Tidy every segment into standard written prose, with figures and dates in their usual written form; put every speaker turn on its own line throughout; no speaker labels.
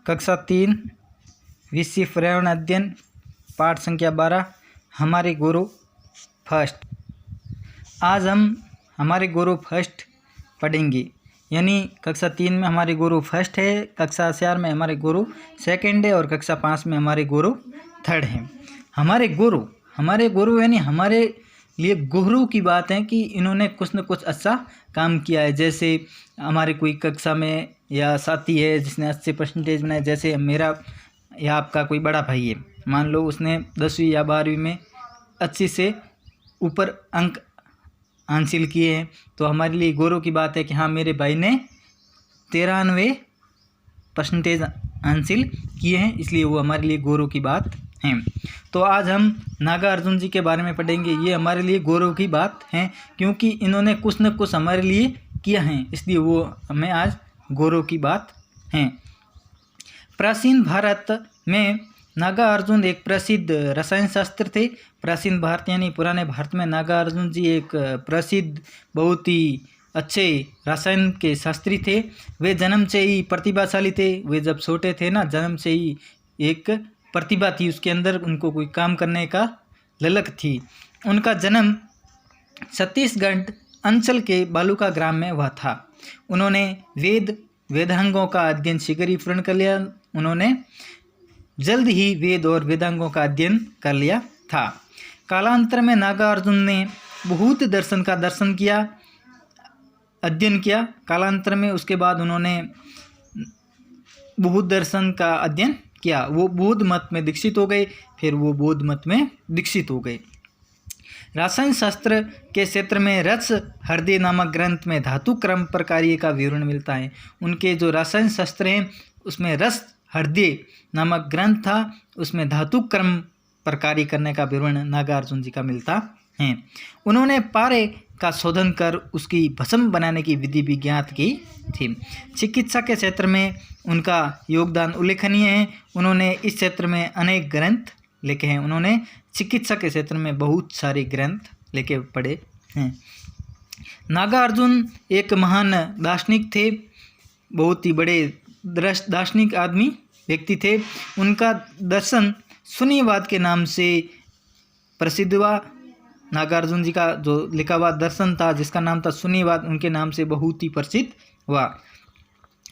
कक्षा 3 विषय पर्यावरण अध्ययन पाठ संख्या 12 हमारे गुरु फर्स्ट। आज हम हमारे गुरु फर्स्ट पढ़ेंगे, यानी कक्षा 3 में हमारे गुरु फर्स्ट है, कक्षा 4 में हमारे गुरु सेकंड है और कक्षा 5 में हमारे गुरु थर्ड है। हमारे गुरु यानी हमारे लिए गुरु की बात है कि इन्होंने कुछ न कुछ अच्छा काम किया है। जैसे हमारे कोई कक्षा में या साथी है जिसने अच्छे परसेंटेज बनाए, जैसे मेरा या आपका कोई बड़ा भाई है, मान लो उसने 10वीं या 12वीं में अच्छे से ऊपर अंक हासिल किए हैं, तो हमारे लिए गौरव की बात है कि हाँ, मेरे भाई ने 93% हासिल किए हैं, इसलिए वो हमारे लिए गौरव की बात है। तो आज हम नागार्जुन जी के बारे में पढ़ेंगे। ये हमारे लिए गौरव की बात है क्योंकि इन्होंने कुछ न कुछ हमारे लिए किया है, इसलिए वो हमें आज गौरव की बात है। प्राचीन भारत में नागार्जुन एक प्रसिद्ध रसायन शास्त्र थे। प्राचीन भारत यानी पुराने भारत में नागार्जुन जी एक प्रसिद्ध बहुत ही अच्छे रसायन के शास्त्री थे। वे जन्म से ही प्रतिभाशाली थे। वे जब छोटे थे ना, जन्म से ही एक प्रतिभा थी उसके अंदर, उनको कोई काम करने का ललक थी। उनका जन्म छत्तीसगढ़ अंचल के बालूका ग्राम में हुआ था। उन्होंने वेदांगों का अध्ययन शीघ्र ही पूर्ण कर लिया। उन्होंने जल्द ही वेद और वेदांगों का अध्ययन कर लिया था। कालांतर में नागार्जुन ने बहुत दर्शन का अध्ययन किया। कालांतर में उसके बाद उन्होंने बौद्ध दर्शन का अध्ययन किया। वो बौद्ध मत में दीक्षित हो गए, फिर वो बौद्ध मत में दीक्षित हो गए। रसायन शास्त्र के क्षेत्र में रस हृदय नामक ग्रंथ में धातु क्रम पर कार्य का विवरण मिलता है। उनके जो रसायन शास्त्र हैं उसमें रस हृदय नामक ग्रंथ था, उसमें धातु क्रम पर कार्य करने का विवरण नागार्जुन जी का मिलता है। उन्होंने पारे का शोधन कर उसकी भस्म बनाने की विधि भी ज्ञात की थी। चिकित्सा के क्षेत्र में उनका योगदान उल्लेखनीय है। उन्होंने इस क्षेत्र में अनेक ग्रंथ लिखे हैं। उन्होंने चिकित्सा के क्षेत्र में बहुत सारे ग्रंथ लिखे पढ़े हैं। नागार्जुन एक महान दार्शनिक थे, बहुत ही बड़े दार्शनिक व्यक्ति थे। उनका दर्शन शून्यवाद के नाम से प्रसिद्ध हुआ। नागार्जुन जी का जो लिखा हुआ दर्शन था जिसका नाम था शून्यवाद, उनके नाम से बहुत ही प्रसिद्ध हुआ।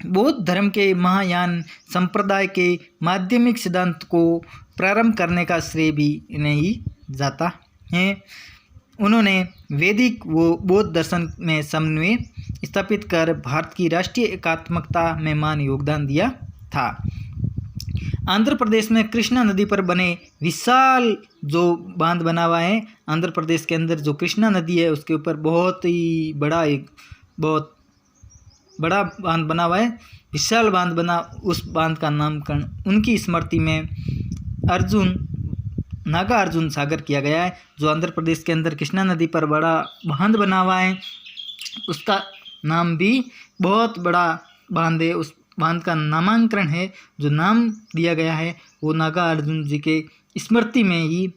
बौद्ध धर्म के महायान संप्रदाय के माध्यमिक सिद्धांत को प्रारंभ करने का श्रेय भी इन्हें ही जाता है। उन्होंने वैदिक व बौद्ध दर्शन में समन्वय स्थापित कर भारत की राष्ट्रीय एकात्मकता में मान योगदान दिया था। आंध्र प्रदेश में कृष्णा नदी पर बने विशाल जो बांध बना हुआ है, आंध्र प्रदेश के अंदर जो कृष्णा नदी है उसके ऊपर बहुत बड़ा बांध बना हुआ है, विशाल बांध बना। उस बांध का नामकरण उनकी स्मृति में नागार्जुन सागर किया गया है। जो आंध्र प्रदेश के अंदर कृष्णा नदी पर बड़ा बांध बना हुआ है उसका नाम भी बहुत बड़ा बांध है। उस बांध का नामांकरण है, जो नाम दिया गया है वो नागार्जुन जी के स्मृति में ही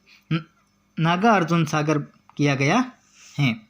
नागार्जुन सागर किया गया है।